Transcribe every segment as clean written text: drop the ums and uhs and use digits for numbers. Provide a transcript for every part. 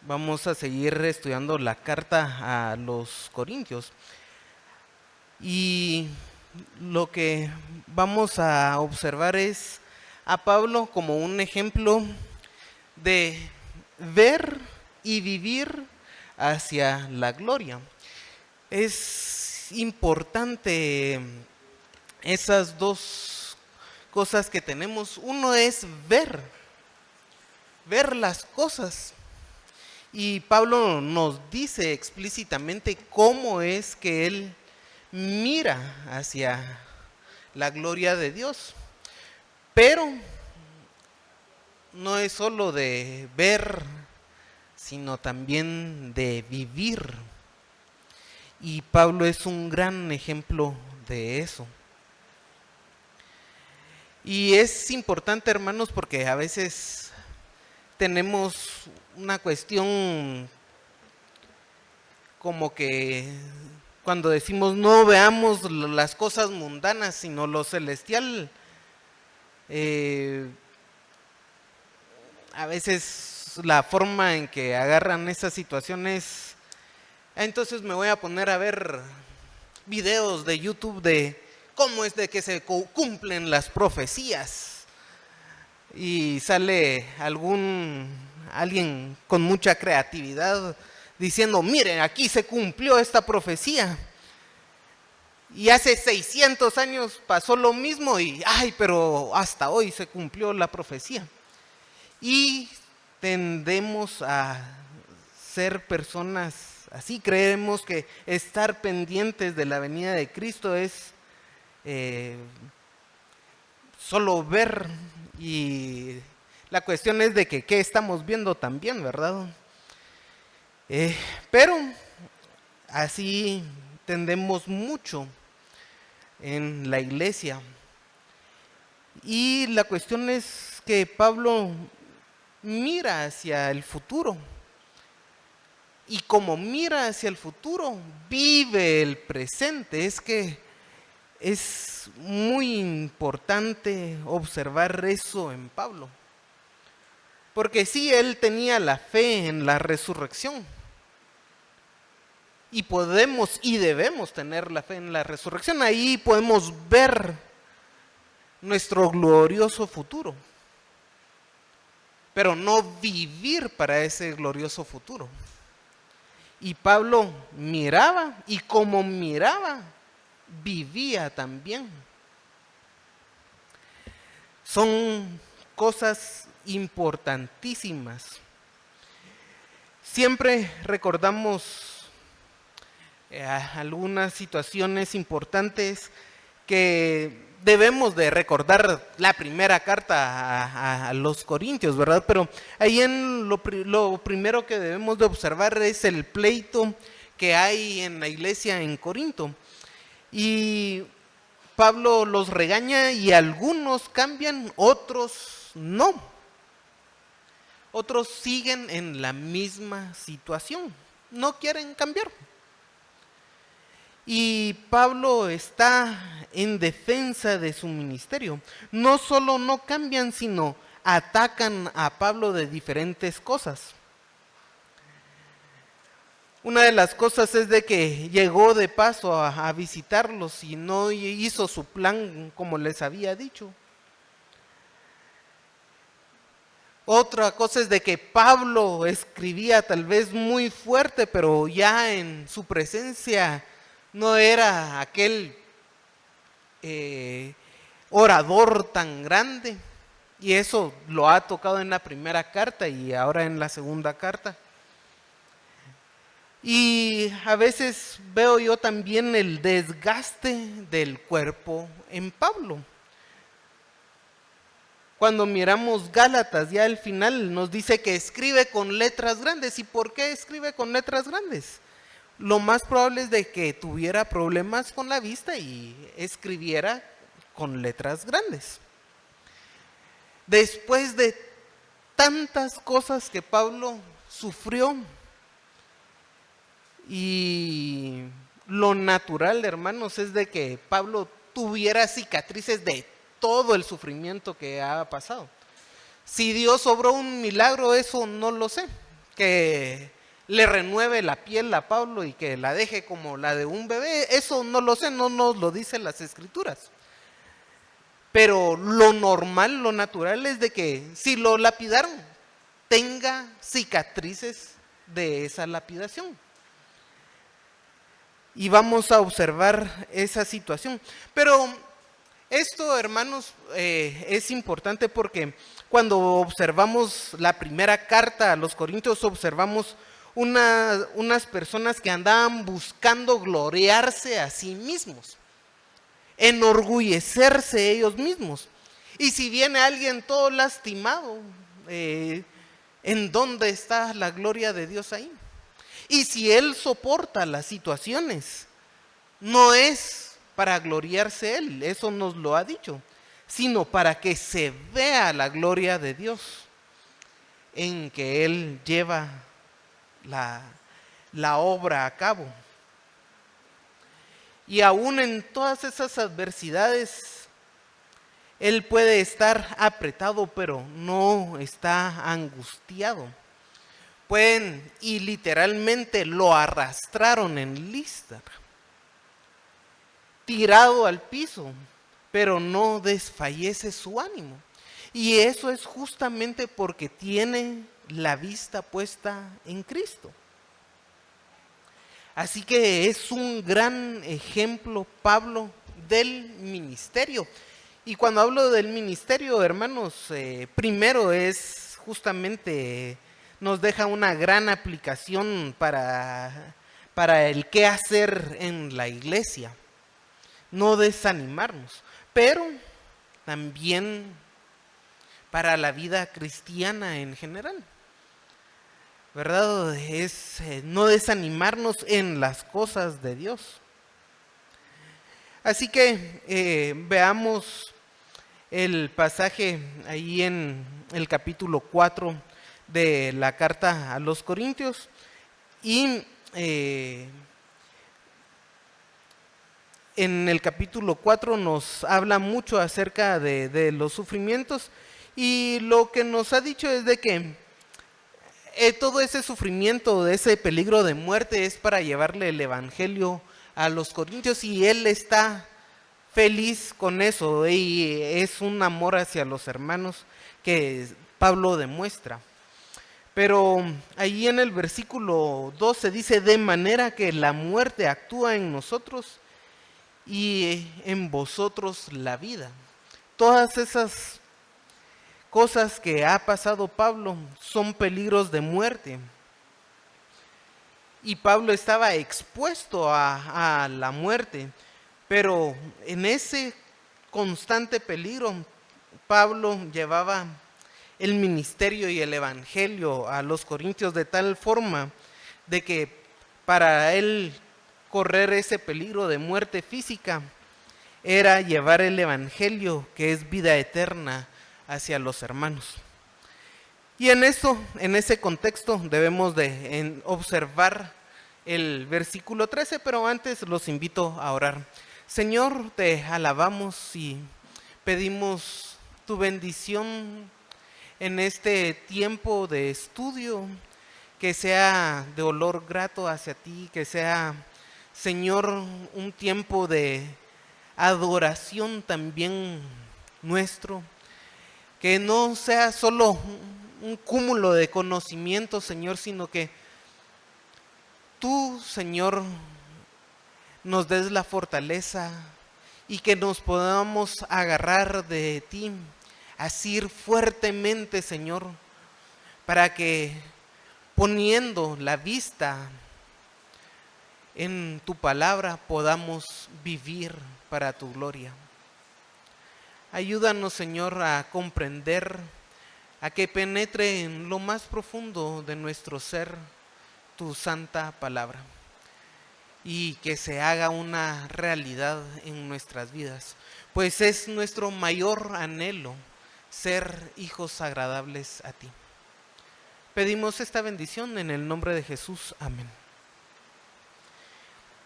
Vamos a seguir estudiando la carta a los Corintios. Y lo que vamos a observar es a Pablo como un ejemplo de ver y vivir hacia la gloria. Es importante esas dos cosas que tenemos. Uno es ver las cosas. Y Pablo nos dice explícitamente cómo es que él mira hacia la gloria de Dios. Pero no es solo de ver, sino también de vivir. Y Pablo es un gran ejemplo de eso. Y es importante, hermanos, porque a veces tenemos una cuestión como que cuando decimos no veamos las cosas mundanas, sino lo celestial, a veces la forma en que agarran esas situaciones, entonces me voy a poner a ver videos de YouTube de cómo es de que se cumplen las profecías. Y sale alguien con mucha creatividad diciendo, miren, aquí se cumplió esta profecía. Y hace 600 años pasó lo mismo y, pero hasta hoy se cumplió la profecía. Y tendemos a ser personas así, creemos que estar pendientes de la venida de Cristo es solo ver, y la cuestión es de que qué estamos viendo también, ¿verdad? Pero así tendemos mucho en la iglesia. Y la cuestión es que Pablo mira hacia el futuro. Y como mira hacia el futuro, vive el presente. Es que es muy importante observar eso en Pablo. Porque sí, él tenía la fe en la resurrección. Y podemos y debemos tener la fe en la resurrección. Ahí podemos ver nuestro glorioso futuro. Pero no vivir para ese glorioso futuro. Y Pablo miraba, y como miraba, vivía también. Son cosas importantísimas. Siempre recordamos algunas situaciones importantes que debemos de recordar. La primera carta a los Corintios, ¿verdad? Pero ahí en lo primero que debemos de observar es el pleito que hay en la iglesia en Corinto. Y Pablo los regaña y algunos cambian, otros no. Otros siguen en la misma situación, no quieren cambiar. Y Pablo está en defensa de su ministerio. No solo no cambian, sino atacan a Pablo de diferentes cosas. Una de las cosas es de que llegó de paso a visitarlos y no hizo su plan como les había dicho. Otra cosa es de que Pablo escribía tal vez muy fuerte, pero ya en su presencia no era aquel orador tan grande. Y eso lo ha tocado en la primera carta y ahora en la segunda carta. Y a veces veo yo también el desgaste del cuerpo en Pablo. Cuando miramos Gálatas, ya al final nos dice que escribe con letras grandes. ¿Y por qué escribe con letras grandes? Lo más probable es de que tuviera problemas con la vista y escribiera con letras grandes. Después de tantas cosas que Pablo sufrió, y lo natural, hermanos, es de que Pablo tuviera cicatrices de todo el sufrimiento que ha pasado. Si Dios obró un milagro, eso no lo sé. que le renueve la piel a Pablo y que la deje como la de un bebé, eso no lo sé, no nos lo dicen las escrituras. Pero lo normal, lo natural es de que si lo lapidaron, tenga cicatrices de esa lapidación. Y vamos a observar esa situación. Pero esto, hermanos, es importante porque cuando observamos la primera carta a los Corintios, observamos unas personas que andaban buscando gloriarse a sí mismos, enorgullecerse ellos mismos. Y si viene alguien todo lastimado, ¿en dónde está la gloria de Dios ahí? Y si Él soporta las situaciones, no es para gloriarse Él, eso nos lo ha dicho, sino para que se vea la gloria de Dios en que Él lleva la obra a cabo. Y aún en todas esas adversidades, Él puede estar apretado, pero no está angustiado. Pueden, y literalmente lo arrastraron en Listra, tirado al piso, pero no desfallece su ánimo. Y eso es justamente porque tiene la vista puesta en Cristo. Así que es un gran ejemplo, Pablo, del ministerio. Y cuando hablo del ministerio, hermanos, primero es justamente, nos deja una gran aplicación para el qué hacer en la iglesia. No desanimarnos, pero también para la vida cristiana en general, ¿verdad? Es no desanimarnos en las cosas de Dios. Así que veamos el pasaje ahí en el capítulo 4 de la carta a los Corintios y en el capítulo 4 nos habla mucho acerca de los sufrimientos y lo que nos ha dicho es de que todo ese sufrimiento, ese peligro de muerte es para llevarle el evangelio a los corintios y él está feliz con eso y es un amor hacia los hermanos que Pablo demuestra. Pero ahí en el versículo 12 dice, de manera que la muerte actúa en nosotros y en vosotros la vida. Todas esas cosas que ha pasado Pablo son peligros de muerte. Y Pablo estaba expuesto a la muerte, pero en ese constante peligro, Pablo llevaba el ministerio y el evangelio a los corintios de tal forma de que para él correr ese peligro de muerte física era llevar el evangelio que es vida eterna hacia los hermanos. Y en ese contexto debemos de observar el versículo 13, pero antes los invito a orar. Señor, te alabamos y pedimos tu bendición en este tiempo de estudio, que sea de olor grato hacia ti, que sea, Señor, un tiempo de adoración también nuestro, que no sea solo un cúmulo de conocimiento, Señor, sino que tú, Señor, nos des la fortaleza y que nos podamos agarrar de ti, asir fuertemente, Señor, para que poniendo la vista en tu palabra podamos vivir para tu gloria. Ayúdanos, Señor, a comprender, a que penetre en lo más profundo de nuestro ser tu santa palabra y que se haga una realidad en nuestras vidas, pues es nuestro mayor anhelo ser hijos agradables a ti. Pedimos esta bendición en el nombre de Jesús. Amén.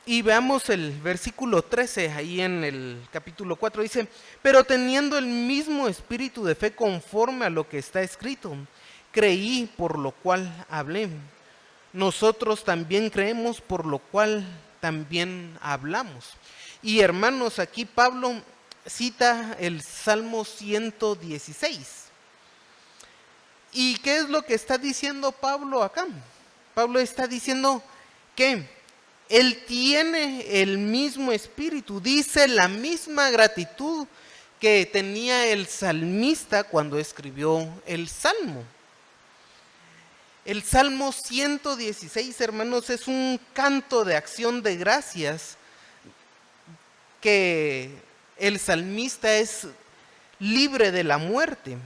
Y veamos el versículo 13, ahí en el capítulo 4, dice, pero teniendo el mismo espíritu de fe conforme a lo que está escrito, creí, por lo cual hablé. Nosotros también creemos, por lo cual también hablamos. Y hermanos, aquí Pablo cita el Salmo 116. ¿Y qué es lo que está diciendo Pablo acá? Pablo está diciendo que él tiene el mismo espíritu, dice la misma gratitud que tenía el salmista cuando escribió el Salmo. El Salmo 116, hermanos, es un canto de acción de gracias que el salmista es libre de la muerte.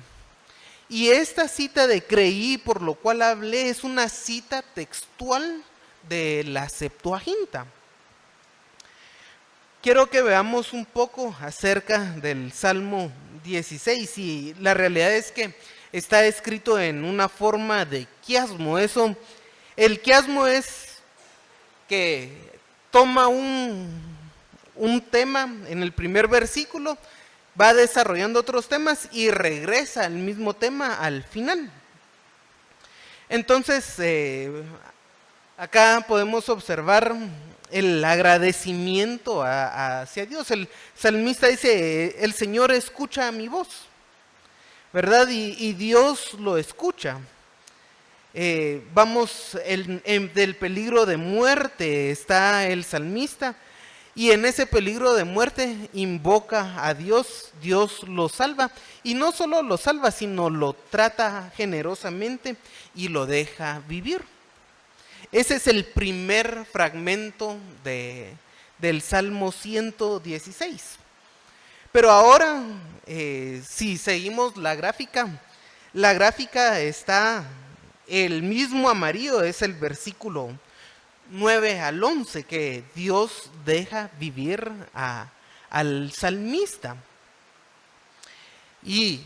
Y esta cita de creí, por lo cual hablé, es una cita textual de la Septuaginta. Quiero que veamos un poco acerca del Salmo 16 y la realidad es que está escrito en una forma de quiasmo. El quiasmo es que toma un tema en el primer versículo, va desarrollando otros temas y regresa al mismo tema al final. Entonces, acá podemos observar el agradecimiento hacia Dios. El salmista dice, el Señor escucha mi voz, ¿verdad? Y Dios lo escucha. Del peligro de muerte está el salmista, y en ese peligro de muerte invoca a Dios, Dios lo salva, y no solo lo salva, sino lo trata generosamente y lo deja vivir. Ese es el primer fragmento del Salmo 116. Pero ahora, si seguimos la gráfica está el mismo amarillo, es el versículo 9 al 11, que Dios deja vivir al salmista y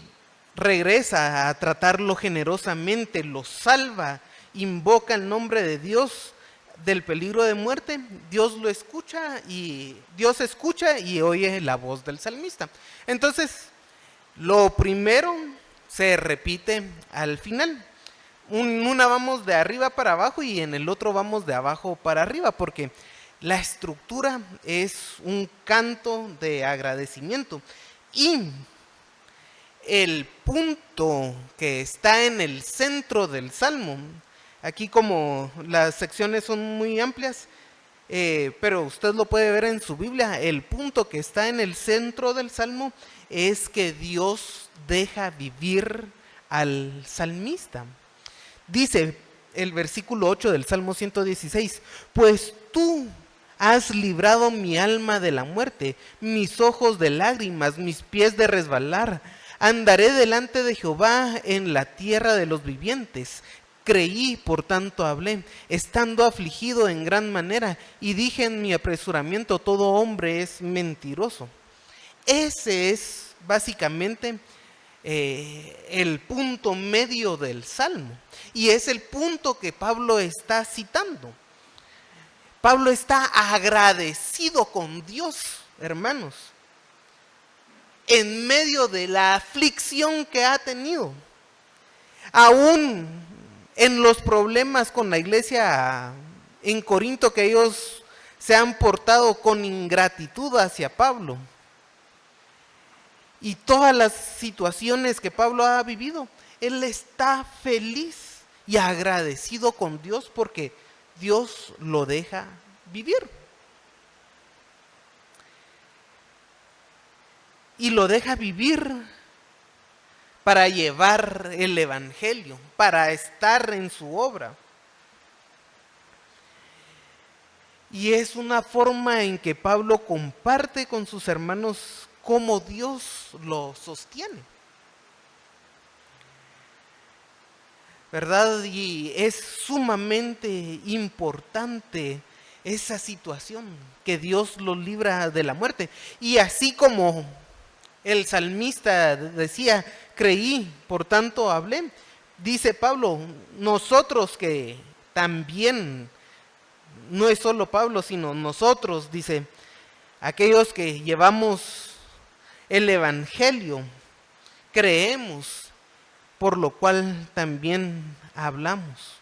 regresa a tratarlo generosamente, lo salva, invoca el nombre de Dios del peligro de muerte. Dios escucha y oye la voz del salmista. Entonces, lo primero se repite al final. Una vamos de arriba para abajo y en el otro vamos de abajo para arriba, porque la estructura es un canto de agradecimiento. Y el punto que está en el centro del Salmo, aquí como las secciones son muy amplias, pero usted lo puede ver en su Biblia, el punto que está en el centro del Salmo es que Dios deja vivir al salmista. Dice el versículo 8 del Salmo 116, pues tú has librado mi alma de la muerte, mis ojos de lágrimas, mis pies de resbalar. Andaré delante de Jehová en la tierra de los vivientes. Creí, por tanto hablé, estando afligido en gran manera, y dije en mi apresuramiento, todo hombre es mentiroso. Ese es básicamente el punto medio del Salmo, y es el punto que Pablo está citando. Pablo está agradecido con Dios, hermanos, en medio de la aflicción que ha tenido, aún en los problemas con la iglesia en Corinto, que ellos se han portado con ingratitud hacia Pablo. Y todas las situaciones que Pablo ha vivido, él está feliz y agradecido con Dios porque Dios lo deja vivir. Y lo deja vivir para llevar el evangelio, para estar en su obra. Y es una forma en que Pablo comparte con sus hermanos cómo Dios lo sostiene, ¿verdad? Y es sumamente importante esa situación, que Dios lo libra de la muerte. Y así como el salmista decía, creí, por tanto hablé, dice Pablo, nosotros que también, no es solo Pablo, sino nosotros, dice, aquellos que llevamos el evangelio, creemos por lo cual también hablamos.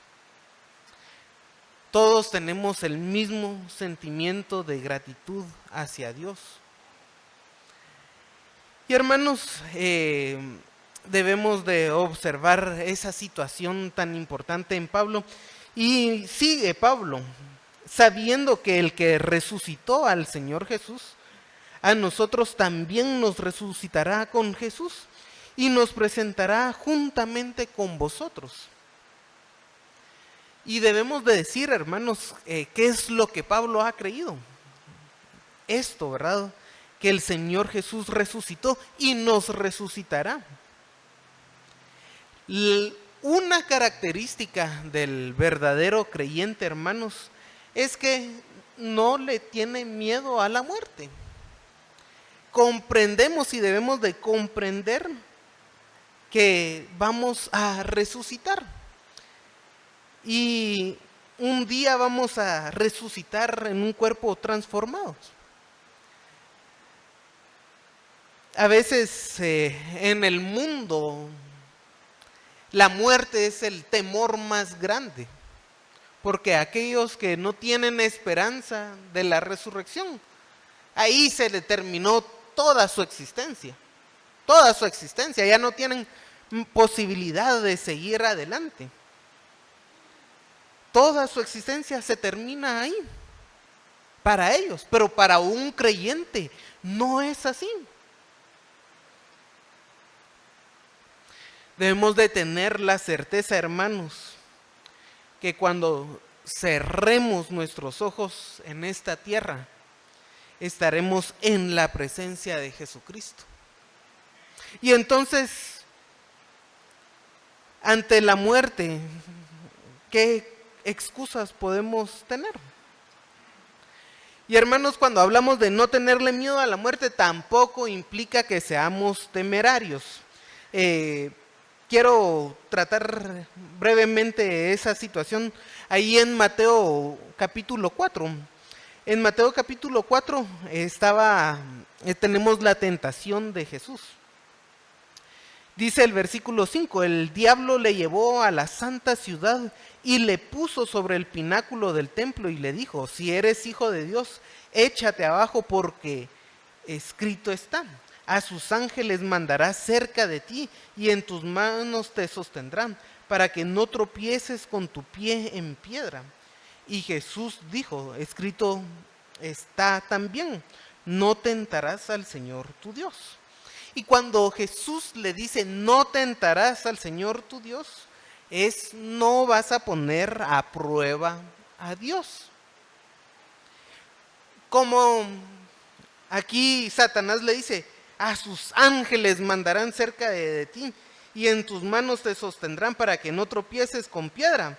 Todos tenemos el mismo sentimiento de gratitud hacia Dios. Y hermanos, debemos de observar esa situación tan importante en Pablo. Y sigue Pablo, sabiendo que el que resucitó al Señor Jesús, a nosotros también nos resucitará con Jesús y nos presentará juntamente con vosotros. Y debemos de decir, hermanos, qué es lo que Pablo ha creído. Esto, ¿verdad? Que el Señor Jesús resucitó y nos resucitará. Una característica del verdadero creyente, hermanos, es que no le tiene miedo a la muerte. Comprendemos y debemos de comprender que vamos a resucitar. Y un día vamos a resucitar en un cuerpo transformado. A veces en el mundo la muerte es el temor más grande, porque aquellos que no tienen esperanza de la resurrección, ahí se le terminó toda su existencia, ya no tienen posibilidad de seguir adelante. Toda su existencia se termina ahí, para ellos, pero para un creyente no es así. Debemos de tener la certeza, hermanos, que cuando cerremos nuestros ojos en esta tierra, estaremos en la presencia de Jesucristo. Y entonces, ante la muerte, ¿qué excusas podemos tener? Y hermanos, cuando hablamos de no tenerle miedo a la muerte, tampoco implica que seamos temerarios. Quiero tratar brevemente esa situación ahí en Mateo capítulo 4. En Mateo capítulo 4 tenemos la tentación de Jesús. Dice el versículo 5, el diablo le llevó a la santa ciudad y le puso sobre el pináculo del templo y le dijo, si eres hijo de Dios, échate abajo porque escrito está, a sus ángeles mandará cerca de ti y en tus manos te sostendrán para que no tropieces con tu pie en piedra. Y Jesús dijo, escrito está también, no tentarás al Señor tu Dios. Y cuando Jesús le dice, no tentarás al Señor tu Dios, no vas a poner a prueba a Dios. Como aquí Satanás le dice, a sus ángeles mandarán cerca de ti y en tus manos te sostendrán para que no tropieces con piedra.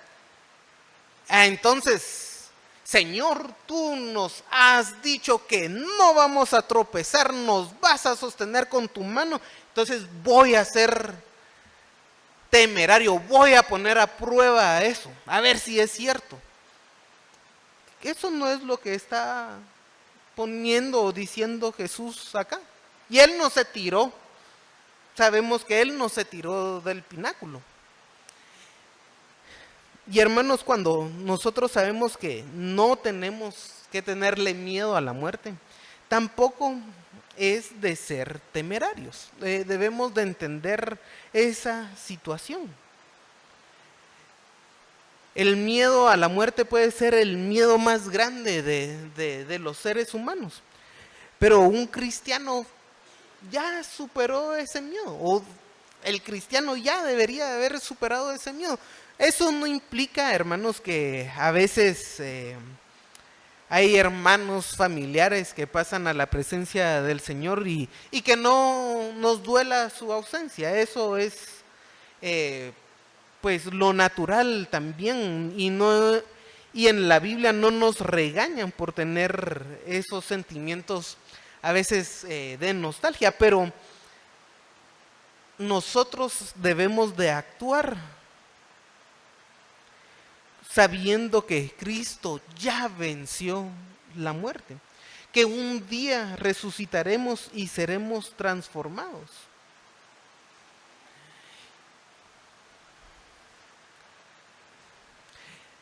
Entonces, Señor, tú nos has dicho que no vamos a tropezar, nos vas a sostener con tu mano, entonces voy a ser temerario, voy a poner a prueba eso, a ver si es cierto. Eso no es lo que está poniendo o diciendo Jesús acá. Y él no se tiró, sabemos que él no se tiró del pináculo. Y hermanos, cuando nosotros sabemos que no tenemos que tenerle miedo a la muerte, tampoco es de ser temerarios. Debemos de entender esa situación. El miedo a la muerte puede ser el miedo más grande de los seres humanos. Pero un cristiano ya superó ese miedo, o el cristiano ya debería haber superado ese miedo. Eso no implica, hermanos, que a veces hay hermanos familiares que pasan a la presencia del Señor y que no nos duela su ausencia. Eso es pues lo natural también, y en la Biblia no nos regañan por tener esos sentimientos a veces de nostalgia, pero nosotros debemos de actuar sabiendo que Cristo ya venció la muerte, que un día resucitaremos y seremos transformados.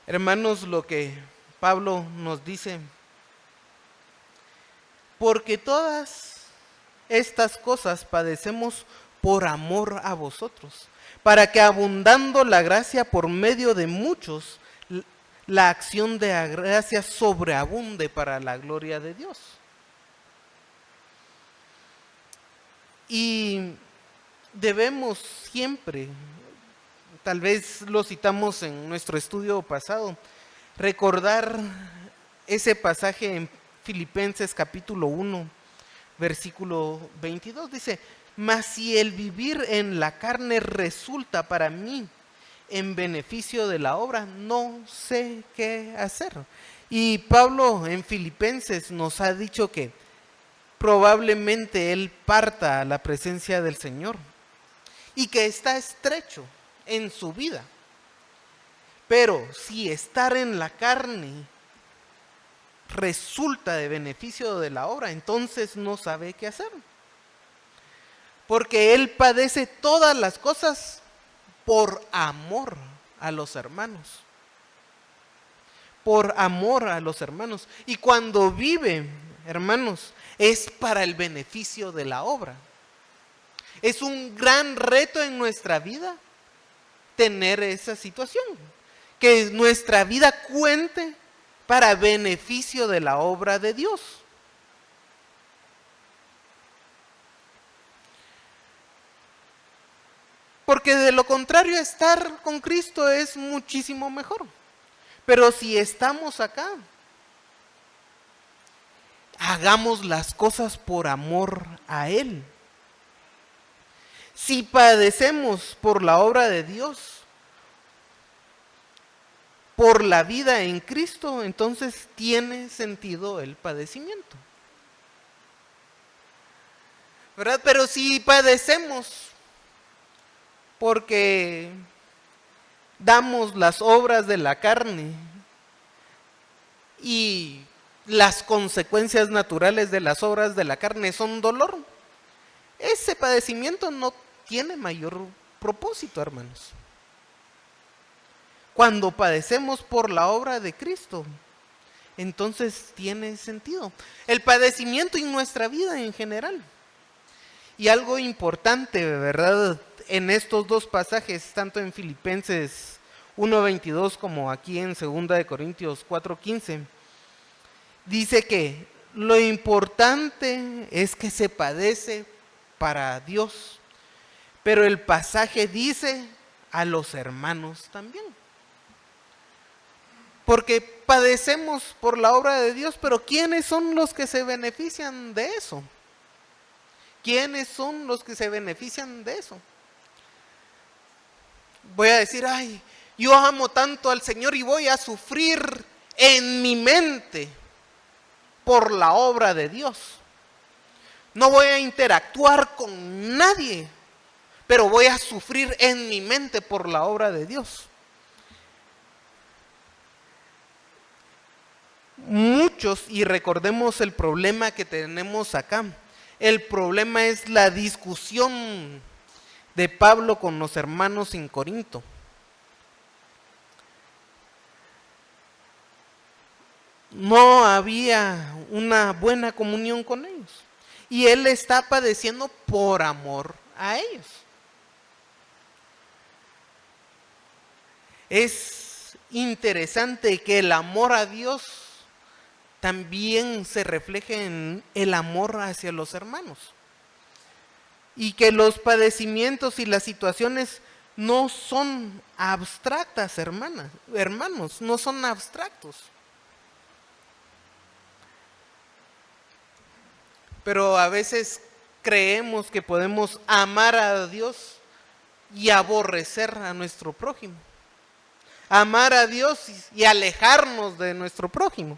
Hermanos, lo que Pablo nos dice, porque todas estas cosas padecemos por amor a vosotros, para que abundando la gracia por medio de muchos, la acción de la gracia sobreabunde para la gloria de Dios. Y debemos siempre, tal vez lo citamos en nuestro estudio pasado, recordar ese pasaje en Filipenses capítulo 1, versículo 22. Dice, mas si el vivir en la carne resulta para mí en beneficio de la obra, no sé qué hacer. Y Pablo en Filipenses nos ha dicho que probablemente él parta a la presencia del Señor y que está estrecho en su vida. Pero si estar en la carne resulta de beneficio de la obra, entonces no sabe qué hacer. Porque él padece todas las cosas por amor a los hermanos. Por amor a los hermanos. Y cuando vive, hermanos, es para el beneficio de la obra. Es un gran reto en nuestra vida tener esa situación. Que nuestra vida cuente para beneficio de la obra de Dios. Porque de lo contrario, estar con Cristo es muchísimo mejor. Pero si estamos acá, hagamos las cosas por amor a Él. Si padecemos por la obra de Dios, por la vida en Cristo, entonces tiene sentido el padecimiento. ¿Verdad? Pero si padecemos porque damos las obras de la carne y las consecuencias naturales de las obras de la carne son dolor, ese padecimiento no tiene mayor propósito, hermanos. Cuando padecemos por la obra de Cristo, entonces tiene sentido. El padecimiento en nuestra vida en general. Y algo importante, ¿verdad? En estos dos pasajes, tanto en Filipenses 1:22 como aquí en 2 Corintios 4:15, dice que lo importante es que se padece para Dios, pero el pasaje dice a los hermanos también. Porque padecemos por la obra de Dios, pero ¿quiénes son los que se benefician de eso? ¿Quiénes son los que se benefician de eso? Voy a decir, ay, yo amo tanto al Señor y voy a sufrir en mi mente por la obra de Dios. No voy a interactuar con nadie, pero voy a sufrir en mi mente por la obra de Dios. Muchos, y recordemos el problema que tenemos acá, el problema es la discusión de Pablo con los hermanos en Corinto. No había una buena comunión con ellos. Y él está padeciendo por amor a ellos. Es interesante que el amor a Dios también se refleje en el amor hacia los hermanos. Y que los padecimientos y las situaciones no son abstractas, hermanos, no son abstractos. Pero a veces creemos que podemos amar a Dios y aborrecer a nuestro prójimo. Amar a Dios y alejarnos de nuestro prójimo.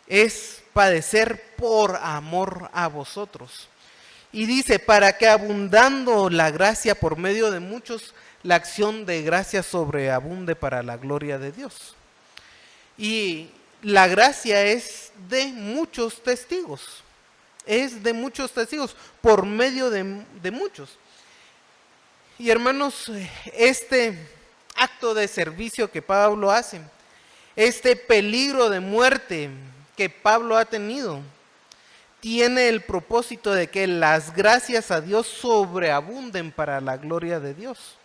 Es padecer por amor a vosotros. Y dice, para que abundando la gracia por medio de muchos, la acción de gracia sobreabunde para la gloria de Dios. Y la gracia es de muchos testigos. Es de muchos testigos, por medio de muchos. Y hermanos, este acto de servicio que Pablo hace, este peligro de muerte que Pablo ha tenido, tiene el propósito de que las gracias a Dios sobreabunden para la gloria de Dios.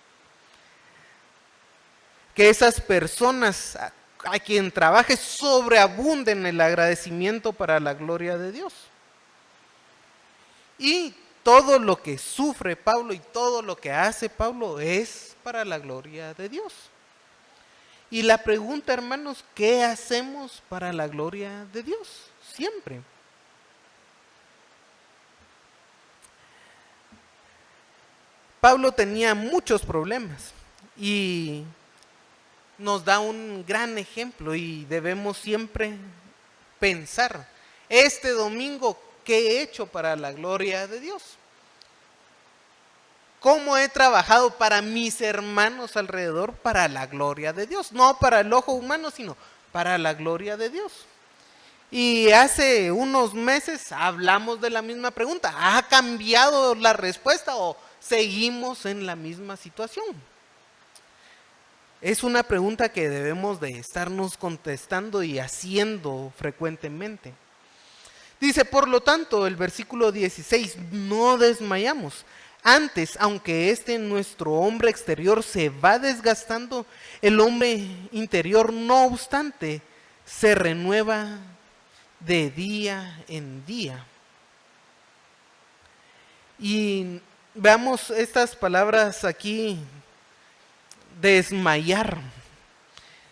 Que esas personas a quien trabaje sobreabunden el agradecimiento para la gloria de Dios. Y todo lo que sufre Pablo y todo lo que hace Pablo es para la gloria de Dios. Y la pregunta, hermanos, ¿qué hacemos para la gloria de Dios? Siempre. Pablo tenía muchos problemas y nos da un gran ejemplo y debemos siempre pensar, este domingo, ¿qué he hecho para la gloria de Dios? ¿Cómo he trabajado para mis hermanos alrededor para la gloria de Dios? No para el ojo humano, sino para la gloria de Dios. Y hace unos meses hablamos de la misma pregunta. ¿Ha cambiado la respuesta o seguimos en la misma situación? Es una pregunta que debemos de estarnos contestando y haciendo frecuentemente. Dice, por lo tanto, el versículo 16, no desmayamos. Antes, aunque nuestro hombre exterior se va desgastando, el hombre interior, no obstante, se renueva de día en día. Y veamos estas palabras aquí: desmayar,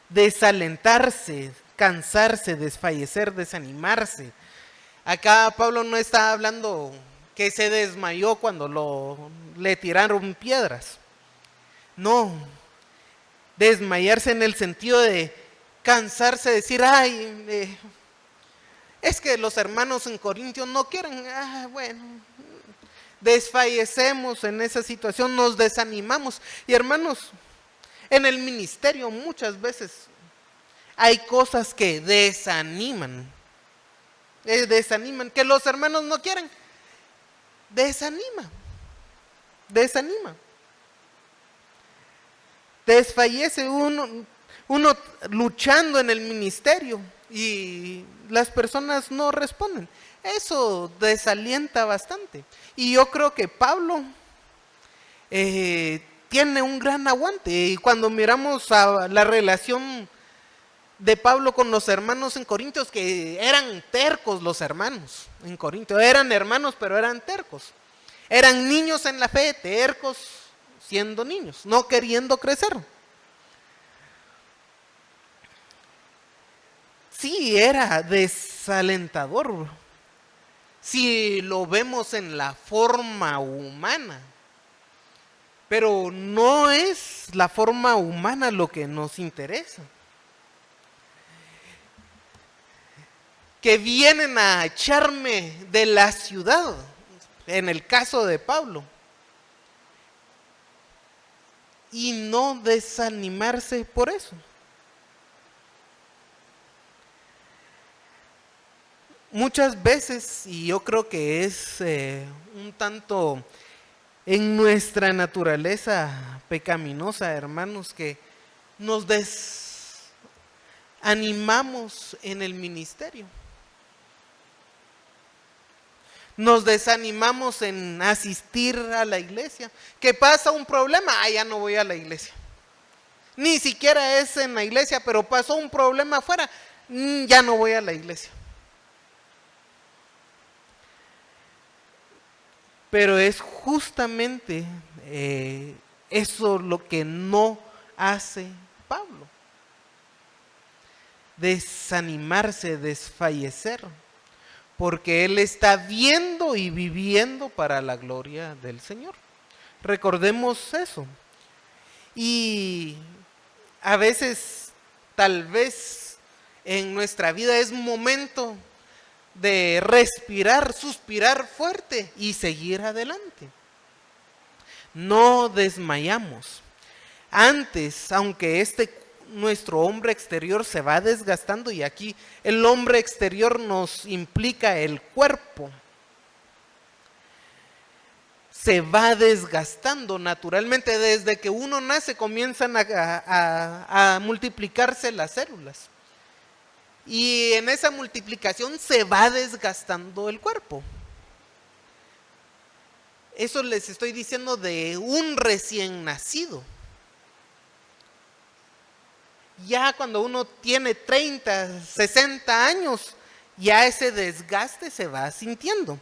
desalentarse, cansarse, desfallecer, desanimarse. Acá Pablo no está hablando que se desmayó cuando le tiraron piedras. No, desmayarse en el sentido de cansarse, decir, ay, es que los hermanos en Corintios no quieren, bueno, desfallecemos en esa situación, nos desanimamos. Y hermanos, en el ministerio muchas veces hay cosas que desaniman, que los hermanos no quieren, desanima, desfallece uno luchando en el ministerio y las personas no responden. Eso desalienta bastante. Y yo creo que Pablo tiene un gran aguante. Y cuando miramos a la relación de Pablo con los hermanos en Corintios, que eran tercos los hermanos en Corintios, eran hermanos pero eran tercos, eran niños en la fe, tercos siendo niños, no queriendo crecer. Sí, era desalentador si lo vemos en la forma humana, pero no es la forma humana lo que nos interesa. Que vienen a echarme de la ciudad, en el caso de Pablo, y no desanimarse por eso. Muchas veces, y yo creo que es un tanto en nuestra naturaleza pecaminosa, hermanos, que nos desanimamos en el ministerio. Nos desanimamos en asistir a la iglesia. ¿Qué pasa? Un problema, ya no voy a la iglesia. Ni siquiera es en la iglesia, pero pasó un problema afuera, ya no voy a la iglesia. Pero es justamente eso lo que no hace Pablo. Desanimarse, desfallecer, porque él está viendo y viviendo para la gloria del Señor. Recordemos eso. Y a veces, tal vez en nuestra vida es momento de respirar, suspirar fuerte y seguir adelante. No desmayamos. Antes, aunque nuestro hombre exterior se va desgastando, y aquí el hombre exterior nos implica el cuerpo, se va desgastando naturalmente. Desde que uno nace comienzan a multiplicarse las células. Y en esa multiplicación se va desgastando el cuerpo. Eso les estoy diciendo de un recién nacido. Ya cuando uno tiene 30, 60 años, ya ese desgaste se va sintiendo.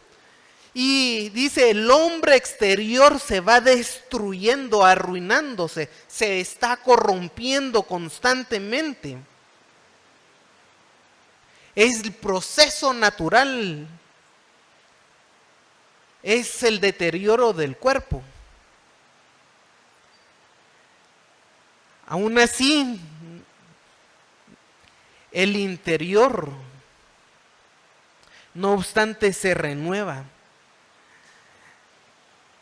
Y dice, el hombre exterior se va destruyendo, arruinándose, se está corrompiendo constantemente. Es el proceso natural, es el deterioro del cuerpo. Aún así, el interior, no obstante, se renueva.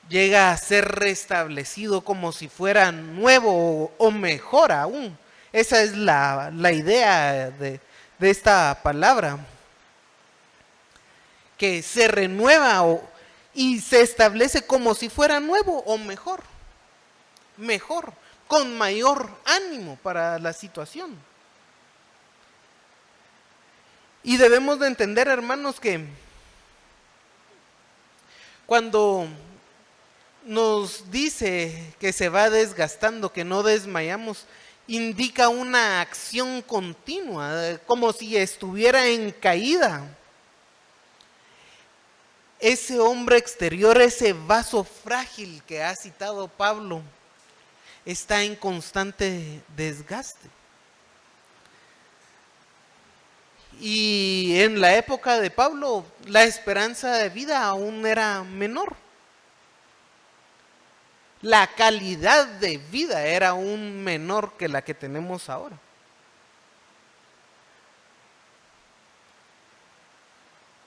Llega a ser restablecido como si fuera nuevo o mejor aún. Esa es la idea de esta palabra. Que se renueva y se establece como si fuera nuevo o mejor. Mejor, con mayor ánimo para la situación. Y debemos de entender, hermanos, que cuando nos dice que se va desgastando, que no desmayamos, indica una acción continua, como si estuviera en caída. Ese hombre exterior, ese vaso frágil que ha citado Pablo, está en constante desgaste. Y en la época de Pablo, la esperanza de vida aún era menor. La calidad de vida era aún menor que la que tenemos ahora.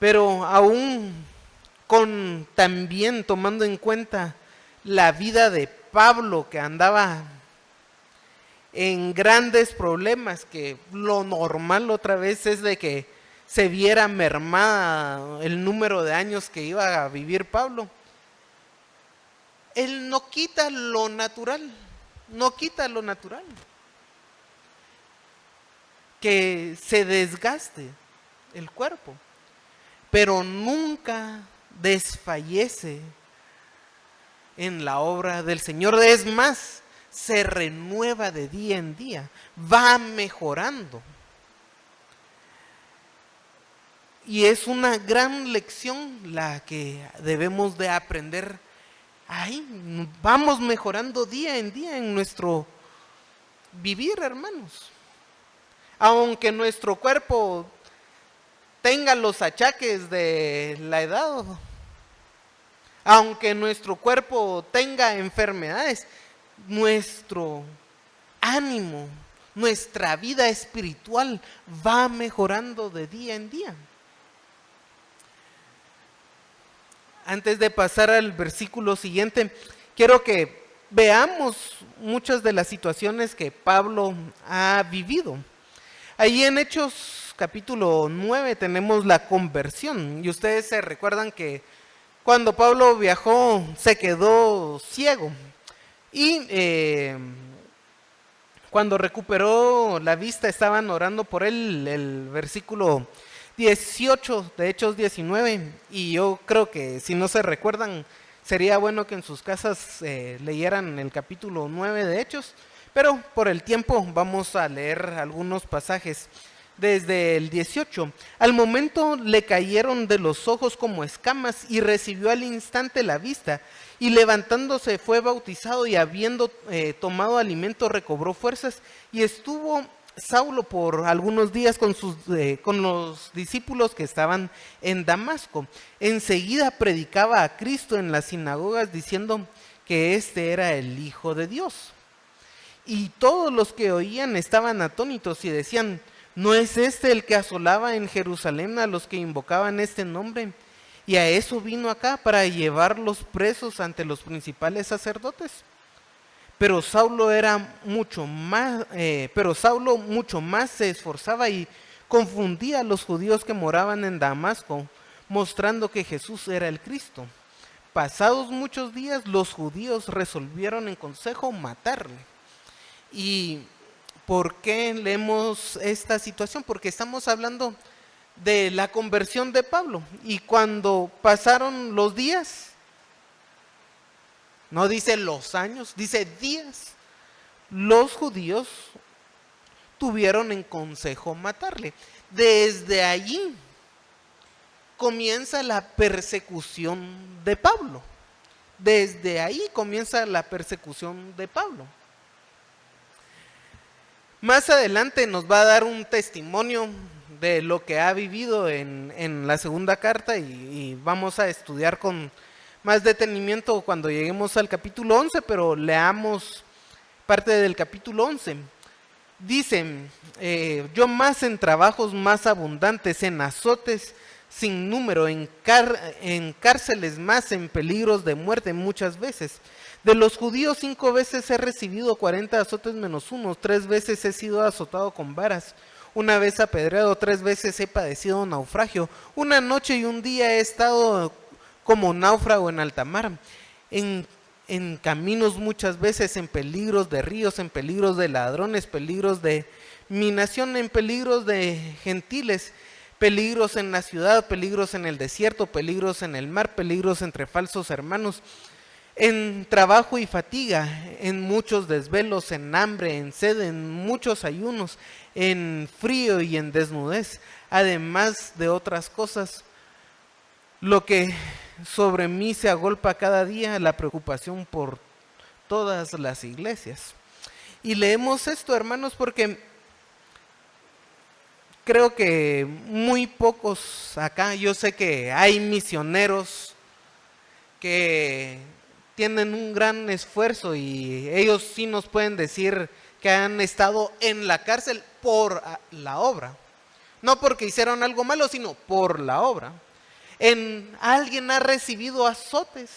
Pero aún también tomando en cuenta la vida de Pablo, que andaba en grandes problemas, que lo normal otra vez es de que se viera mermada el número de años que iba a vivir Pablo. Él no quita lo natural, que se desgaste el cuerpo, pero nunca desfallece en la obra del Señor. Es más, se renueva de día en día, va mejorando. Y es una gran lección la que debemos de aprender. Ahí vamos mejorando día en día en nuestro vivir, hermanos. Aunque nuestro cuerpo tenga los achaques de la edad, aunque nuestro cuerpo tenga enfermedades, nuestro ánimo, nuestra vida espiritual va mejorando de día en día. Antes de pasar al versículo siguiente, quiero que veamos muchas de las situaciones que Pablo ha vivido. Ahí en Hechos capítulo 9 tenemos la conversión. Y ustedes se recuerdan que cuando Pablo viajó se quedó ciego. Y cuando recuperó la vista estaban orando por él. El versículo 18 de Hechos 19, y yo creo que si no se recuerdan sería bueno que en sus casas leyeran el capítulo 9 de Hechos, pero por el tiempo vamos a leer algunos pasajes desde el 18. Al momento le cayeron de los ojos como escamas y recibió al instante la vista, y levantándose fue bautizado, y habiendo tomado alimento recobró fuerzas, y estuvo Saulo por algunos días con los discípulos que estaban en Damasco. Enseguida predicaba a Cristo en las sinagogas, diciendo que este era el Hijo de Dios. Y todos los que oían estaban atónitos y decían: ¿no es este el que asolaba en Jerusalén a los que invocaban este nombre? Y a eso vino acá, para llevarlos presos ante los principales sacerdotes. Pero Saulo mucho más se esforzaba y confundía a los judíos que moraban en Damasco, mostrando que Jesús era el Cristo. pasados muchos días, los judíos resolvieron en consejo matarle. ¿Y por qué leemos esta situación? Porque estamos hablando de la conversión de Pablo. Y cuando pasaron los días, no dice los años, dice días, los judíos tuvieron en consejo matarle. Desde allí comienza la persecución de Pablo. Desde ahí comienza la persecución de Pablo. Más adelante nos va a dar un testimonio de lo que ha vivido en la segunda carta y vamos a estudiar con más detenimiento cuando lleguemos al capítulo 11, pero leamos parte del capítulo 11. Dicen, yo más en trabajos más abundantes, en azotes sin número, en cárceles más, en peligros de muerte muchas veces. De los judíos 5 veces he recibido 40 azotes menos 1, 3 veces he sido azotado con varas, 1 vez apedreado, 3 veces he padecido naufragio, 1 noche y 1 día he estado como náufrago en alta mar, en caminos muchas veces, en peligros de ríos, en peligros de ladrones, peligros de mi nación, en peligros de gentiles, peligros en la ciudad, peligros en el desierto, peligros en el mar, peligros entre falsos hermanos, en trabajo y fatiga, en muchos desvelos, en hambre, en sed, en muchos ayunos, en frío y en desnudez, además de otras cosas, lo que sobre mí se agolpa cada día, la preocupación por todas las iglesias. Y leemos esto, hermanos, porque creo que muy pocos acá, yo sé que hay misioneros que tienen un gran esfuerzo y ellos sí nos pueden decir que han estado en la cárcel por la obra. No porque hicieron algo malo, sino por la obra. Alguien ha recibido azotes,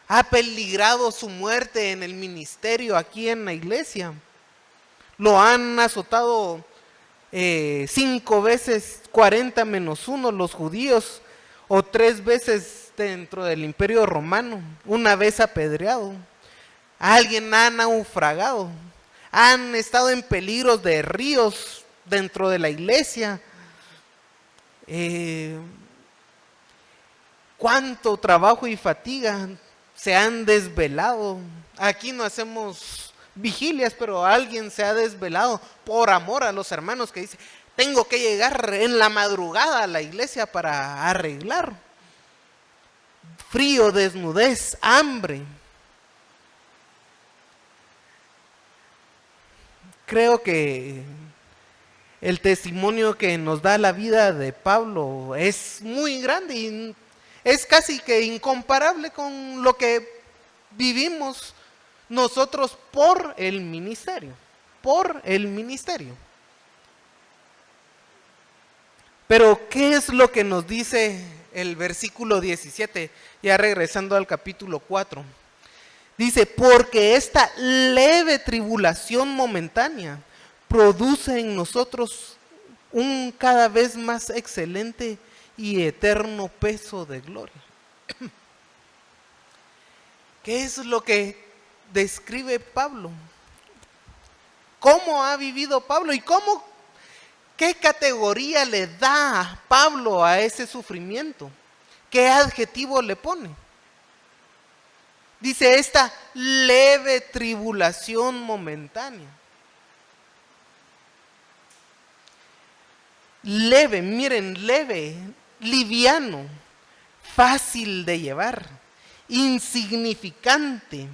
ha peligrado su muerte en el ministerio aquí en la iglesia. Lo han azotado 5 veces 40 menos 1 los judíos, o 3 veces dentro del imperio romano, 1 vez apedreado. Alguien ha naufragado, han estado en peligros de ríos dentro de la iglesia. Cuánto trabajo y fatiga, se han desvelado. Aquí no hacemos vigilias, pero alguien se ha desvelado por amor a los hermanos, que dice, tengo que llegar en la madrugada a la iglesia para arreglar. Frío, desnudez, hambre. Creo que el testimonio que nos da la vida de Pablo es muy grande y es casi que incomparable con lo que vivimos nosotros por el ministerio, Pero ¿qué es lo que nos dice el versículo 17? Ya regresando al capítulo 4. Dice, porque esta leve tribulación momentánea produce en nosotros un cada vez más excelente y eterno peso de gloria. ¿Qué es lo que describe Pablo? ¿Cómo ha vivido Pablo y qué categoría le da Pablo a ese sufrimiento? ¿Qué adjetivo le pone? Dice, esta leve tribulación momentánea. Leve, miren, leve, liviano, fácil de llevar, insignificante,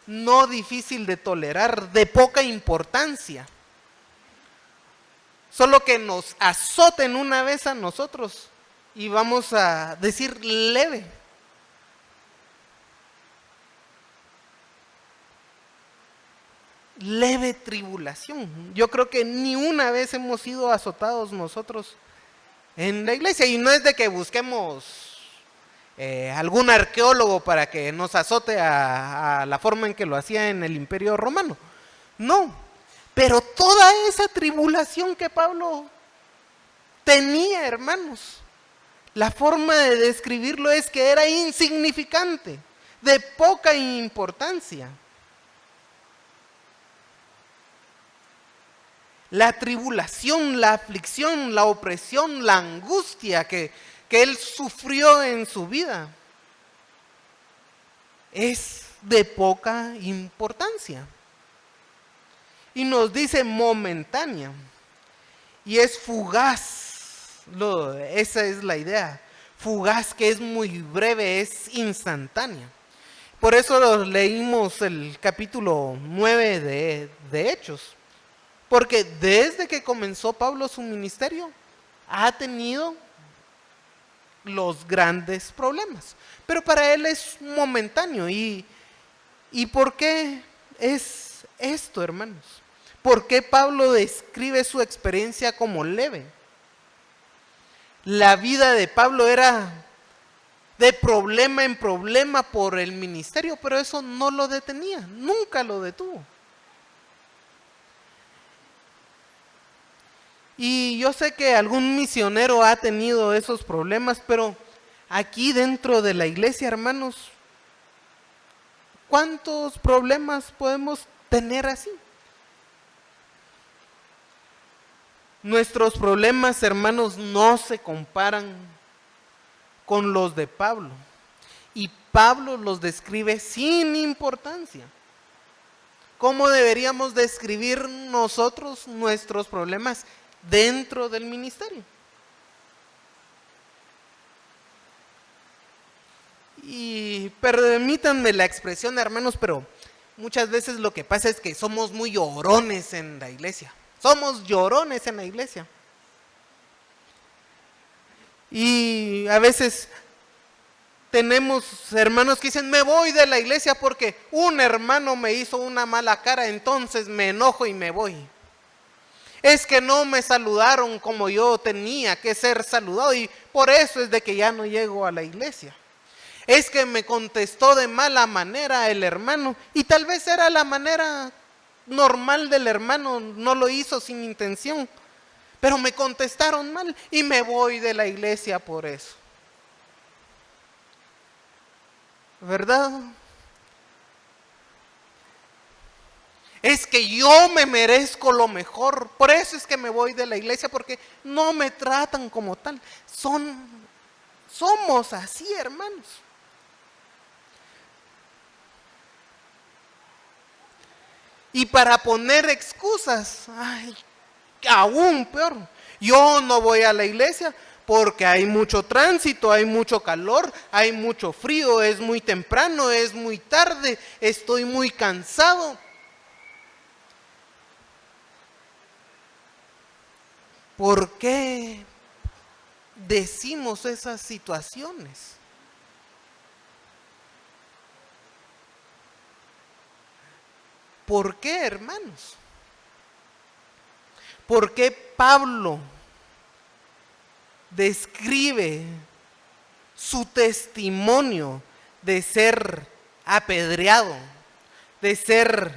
no difícil de tolerar, de poca importancia. Solo que nos azoten 1 vez a nosotros y vamos a decir leve. Leve tribulación. Yo creo que ni 1 vez hemos sido azotados nosotros en la iglesia, y no es de que busquemos algún arqueólogo para que nos azote a la forma en que lo hacía en el imperio romano. No, pero toda esa tribulación que Pablo tenía, hermanos, La forma de describirlo es que era insignificante, de poca importancia. La tribulación, la aflicción, la opresión, la angustia que él sufrió en su vida es de poca importancia. Y nos dice momentánea. Y es fugaz. Esa es la idea. Fugaz, que es muy breve, es instantánea. Por eso leímos el capítulo 9 de Hechos. Porque desde que comenzó Pablo su ministerio, ha tenido los grandes problemas. Pero para él es momentáneo. ¿Y por qué es esto, hermanos? ¿Por qué Pablo describe su experiencia como leve? La vida de Pablo era de problema en problema por el ministerio, pero eso no lo detenía, nunca lo detuvo. Y yo sé que algún misionero ha tenido esos problemas, pero aquí dentro de la iglesia, hermanos, ¿cuántos problemas podemos tener así? Nuestros problemas, hermanos, no se comparan con los de Pablo. Y Pablo los describe sin importancia. ¿Cómo deberíamos describir nosotros nuestros problemas dentro del ministerio? Y permítanme la expresión, hermanos, pero muchas veces lo que pasa es que somos muy llorones en la iglesia. Somos llorones en la iglesia. Y a veces tenemos hermanos que dicen, me voy de la iglesia porque un hermano me hizo una mala cara, entonces me enojo y me voy. Es que no me saludaron como yo tenía que ser saludado y por eso es de que ya no llego a la iglesia. Es que me contestó de mala manera el hermano y tal vez era la manera normal del hermano, no lo hizo sin intención, pero me contestaron mal y me voy de la iglesia por eso. ¿Verdad? Es que yo me merezco lo mejor, por eso es que me voy de la iglesia, porque no me tratan como tal. Somos así, hermanos. Y para poner excusas, aún peor. Yo no voy a la iglesia porque hay mucho tránsito, hay mucho calor, hay mucho frío, es muy temprano, es muy tarde, estoy muy cansado. ¿Por qué decimos esas situaciones? ¿Por qué, hermanos? ¿Por qué Pablo describe su testimonio de ser apedreado, de ser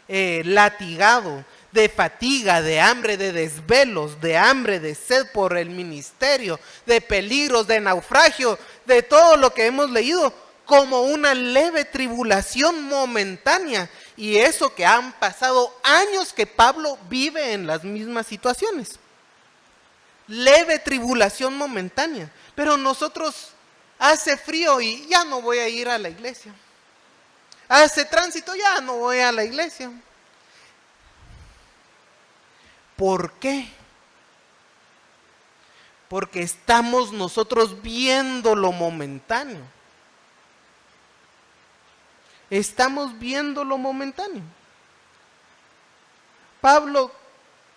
latigado, de fatiga, de hambre, de desvelos, de hambre, de sed por el ministerio, de peligros, de naufragio, de todo lo que hemos leído, como una leve tribulación momentánea? Y eso que han pasado años que Pablo vive en las mismas situaciones. Leve tribulación momentánea. Pero nosotros hace frío y ya no voy a ir a la iglesia. Hace tránsito, ya no voy a la iglesia. ¿Por qué? Porque estamos nosotros viendo lo momentáneo. Estamos viendo lo momentáneo. Pablo,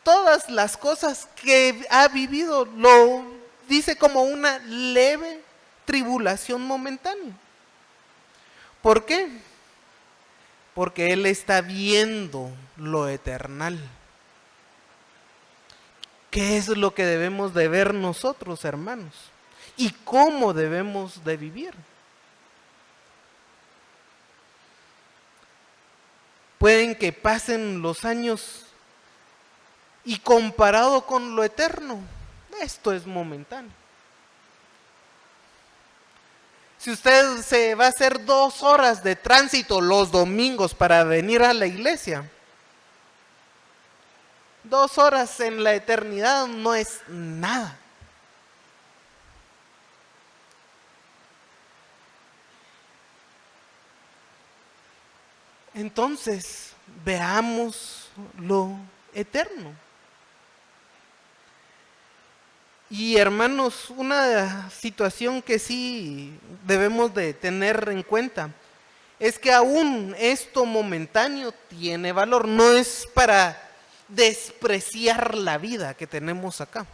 todas las cosas que ha vivido, lo dice como una leve tribulación momentánea. ¿Por qué? Porque él está viendo lo eternal. ¿Qué es lo que debemos de ver nosotros, hermanos? ¿Y cómo debemos de vivir? Pueden que pasen los años y comparado con lo eterno, esto es momentáneo. Si usted se va a hacer 2 horas de tránsito los domingos para venir a la iglesia, 2 horas en la eternidad no es nada. Entonces, veamos lo eterno. Y hermanos, una situación que sí debemos de tener en cuenta es que aún esto momentáneo tiene valor, no es para despreciar la vida que tenemos acá,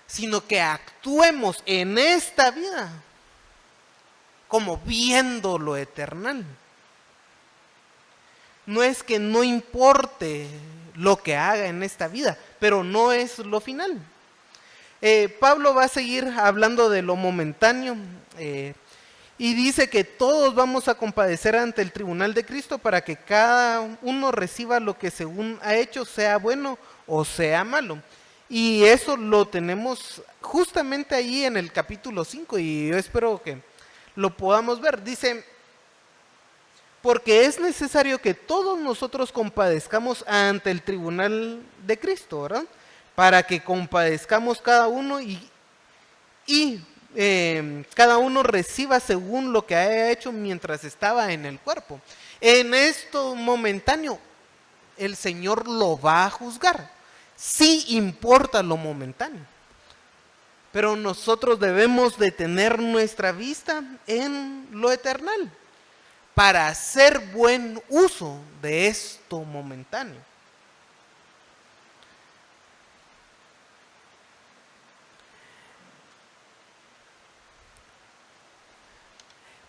sino que actuemos en esta vida como viendo lo eternal. No es que no importe lo que haga en esta vida, pero no es lo final. Pablo va a seguir hablando de lo momentáneo y dice que todos vamos a compadecer ante el tribunal de Cristo para que cada uno reciba lo que según ha hecho, sea bueno o sea malo. Y eso lo tenemos justamente ahí en el capítulo 5 y yo espero que lo podamos ver. Dice: porque es necesario que todos nosotros compadezcamos ante el tribunal de Cristo, ¿verdad? Para que compadezcamos cada uno y cada uno reciba según lo que haya hecho mientras estaba en el cuerpo. En esto momentáneo, el Señor lo va a juzgar. Sí importa lo momentáneo, pero nosotros debemos de tener nuestra vista en lo eternal, para hacer buen uso de esto momentáneo.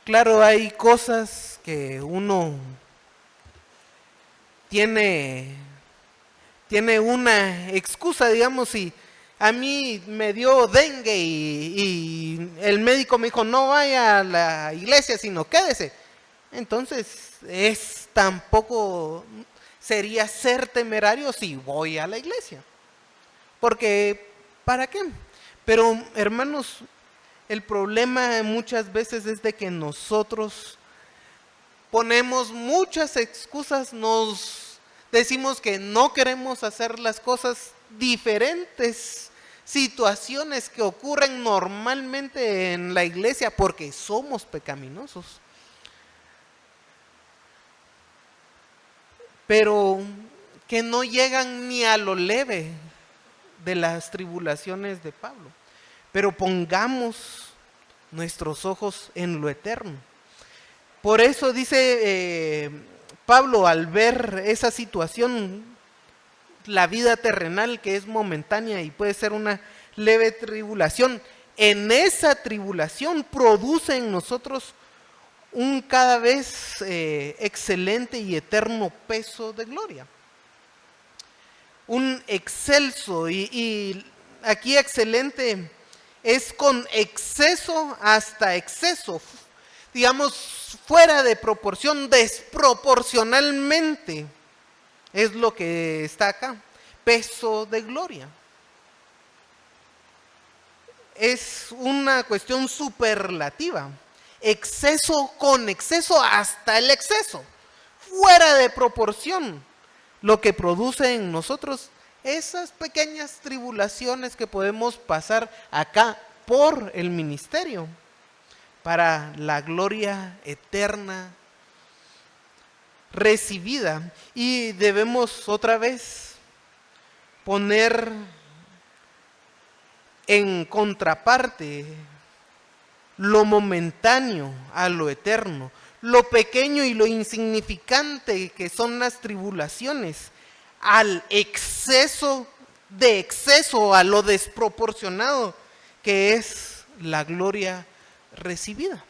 Claro, hay cosas que uno tiene una excusa, digamos, si a mí me dio dengue y el médico me dijo no vaya a la iglesia, sino quédese. Entonces, tampoco sería ser temerario si voy a la iglesia. Porque, ¿para qué? Pero, hermanos, el problema muchas veces es de que nosotros ponemos muchas excusas, nos decimos que no queremos hacer las cosas, diferentes situaciones que ocurren normalmente en la iglesia porque somos pecaminosos. Pero que no llegan ni a lo leve de las tribulaciones de Pablo. Pero pongamos nuestros ojos en lo eterno. Por eso dice Pablo, al ver esa situación, la vida terrenal que es momentánea y puede ser una leve tribulación, en esa tribulación produce en nosotros un cada vez excelente y eterno peso de gloria. Un excelso, y aquí excelente es con exceso hasta exceso, digamos fuera de proporción, desproporcionalmente, es lo que está acá, peso de gloria. Es una cuestión superlativa. Exceso con exceso hasta el exceso, fuera de proporción, lo que produce en nosotros esas pequeñas tribulaciones que podemos pasar acá por el ministerio, para la gloria eterna recibida. Y debemos otra vez poner en contraparte lo momentáneo a lo eterno, lo pequeño y lo insignificante que son las tribulaciones, al exceso de exceso, a lo desproporcionado que es la gloria recibida.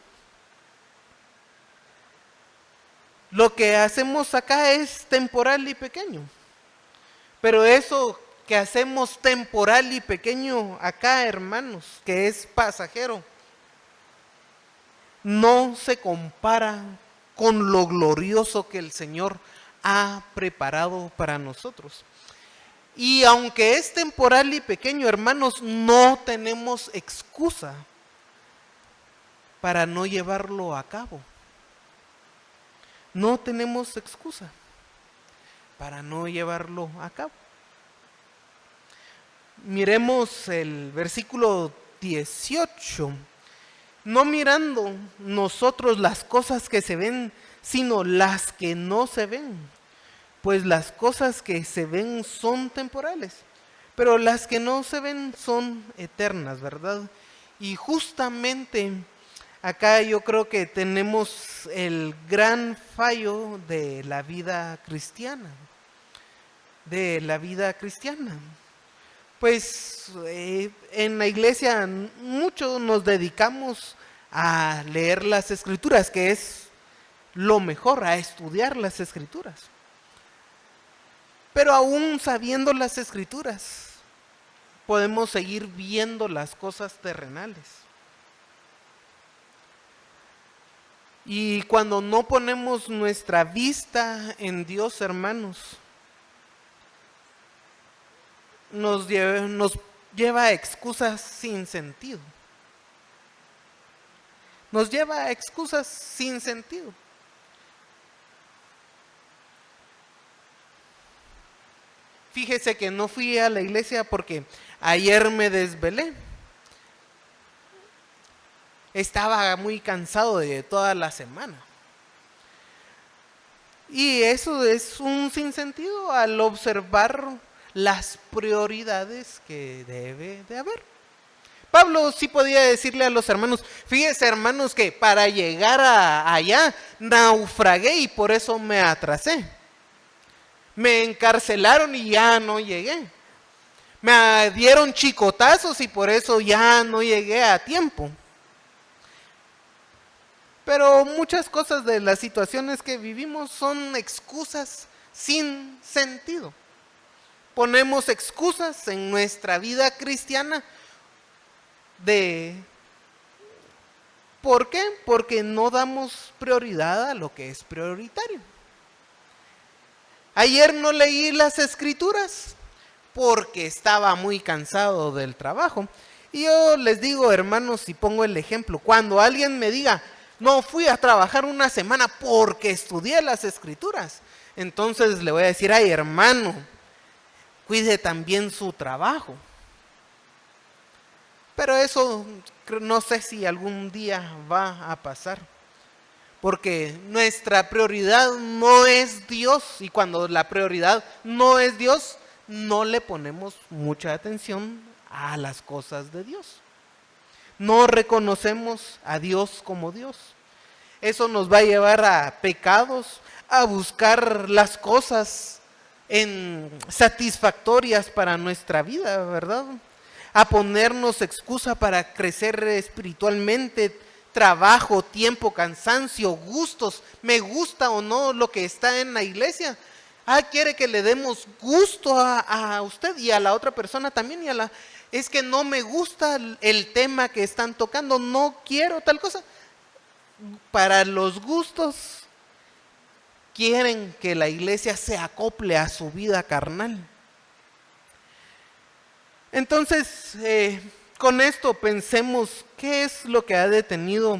Lo que hacemos acá es temporal y pequeño, pero eso que hacemos temporal y pequeño acá, hermanos, que es pasajero, no se compara con lo glorioso que el Señor ha preparado para nosotros. Y aunque es temporal y pequeño, hermanos, no tenemos excusa para no llevarlo a cabo. No tenemos excusa para no llevarlo a cabo. Miremos el versículo 18. No mirando nosotros las cosas que se ven, sino las que no se ven. Pues las cosas que se ven son temporales, pero las que no se ven son eternas, ¿verdad? Y justamente acá yo creo que tenemos el gran fallo de la vida cristiana. Pues en la iglesia mucho nos dedicamos a leer las escrituras, que es lo mejor, a estudiar las escrituras. Pero aún sabiendo las escrituras, podemos seguir viendo las cosas terrenales. Y cuando no ponemos nuestra vista en Dios, hermanos, nos lleva a excusas sin sentido. Fíjese que no fui a la iglesia porque ayer me desvelé. Estaba muy cansado de toda la semana. Y eso es un sinsentido al observar las prioridades que debe de haber. Pablo sí podía decirle a los hermanos, fíjense hermanos que para llegar allá naufragué y por eso me atrasé. Me encarcelaron y ya no llegué. Me dieron chicotazos y por eso ya no llegué a tiempo. Pero muchas cosas de las situaciones que vivimos son excusas sin sentido. Ponemos excusas en nuestra vida cristiana ¿por qué? Porque no damos prioridad a lo que es prioritario. Ayer no leí las escrituras porque estaba muy cansado del trabajo. Y yo les digo, hermanos, y pongo el ejemplo, cuando alguien me diga, no fui a trabajar una semana porque estudié las escrituras, entonces le voy a decir, ay hermano, cuide también su trabajo. Pero eso no sé si algún día va a pasar. Porque nuestra prioridad no es Dios. Y cuando la prioridad no es Dios, no le ponemos mucha atención a las cosas de Dios. No reconocemos a Dios como Dios. Eso nos va a llevar a pecados, a buscar las cosas satisfactorias para nuestra vida, ¿verdad? A ponernos excusa para crecer espiritualmente, trabajo, tiempo, cansancio, gustos, me gusta o no lo que está en la iglesia. Quiere que le demos gusto a usted y a la otra persona también, es que no me gusta el tema que están tocando, no quiero tal cosa. Para los gustos quieren que la iglesia se acople a su vida carnal. Entonces, con esto pensemos qué es lo que ha detenido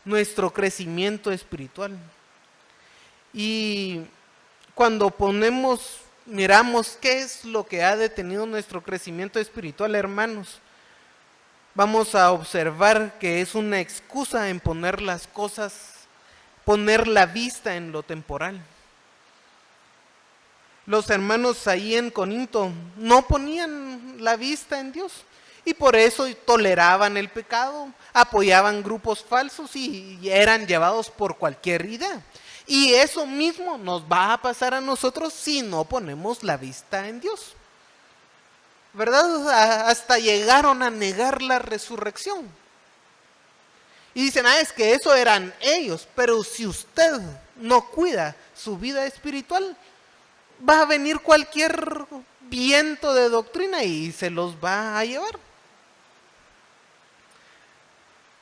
nuestro crecimiento espiritual. Y cuando miramos qué es lo que ha detenido nuestro crecimiento espiritual, hermanos, vamos a observar que es una excusa en poner las cosas, poner la vista en lo temporal. Los hermanos ahí en Corinto no ponían la vista en Dios y por eso toleraban el pecado, apoyaban grupos falsos y eran llevados por cualquier idea. Y eso mismo nos va a pasar a nosotros si no ponemos la vista en Dios. ¿Verdad? Hasta llegaron a negar la resurrección. Y dicen, es que eso eran ellos, pero si usted no cuida su vida espiritual, va a venir cualquier viento de doctrina y se los va a llevar.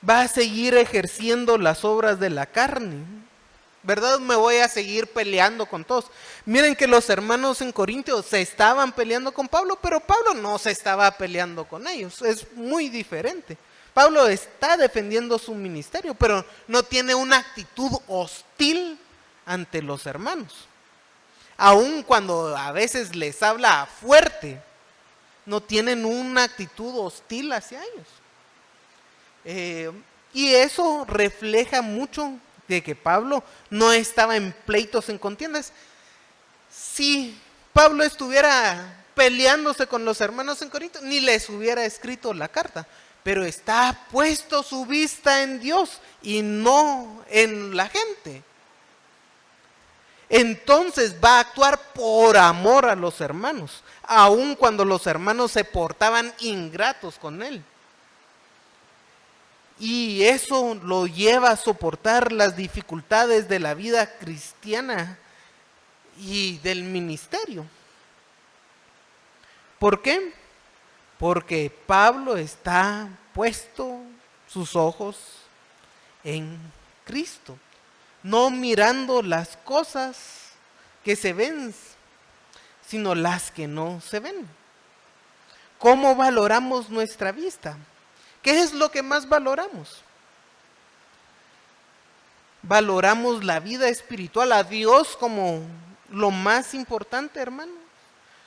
Va a seguir ejerciendo las obras de la carne. ¿Verdad? Me voy a seguir peleando con todos. Miren que los hermanos en Corintios se estaban peleando con Pablo, pero Pablo no se estaba peleando con ellos. Es muy diferente. Pablo está defendiendo su ministerio, pero no tiene una actitud hostil ante los hermanos. Aun cuando a veces les habla fuerte, no tienen una actitud hostil hacia ellos. Y eso refleja mucho de que Pablo no estaba en pleitos, en contiendas. Si Pablo estuviera peleándose con los hermanos en Corinto, ni les hubiera escrito la carta. Pero está puesto su vista en Dios y no en la gente. Entonces va a actuar por amor a los hermanos, aun cuando los hermanos se portaban ingratos con él. Y eso lo lleva a soportar las dificultades de la vida cristiana y del ministerio. ¿Por qué? Porque Pablo está puesto sus ojos en Cristo, no mirando las cosas que se ven, sino las que no se ven. ¿Cómo valoramos nuestra vista? ¿Qué es lo que más valoramos? Valoramos la vida espiritual, a Dios como lo más importante, hermano.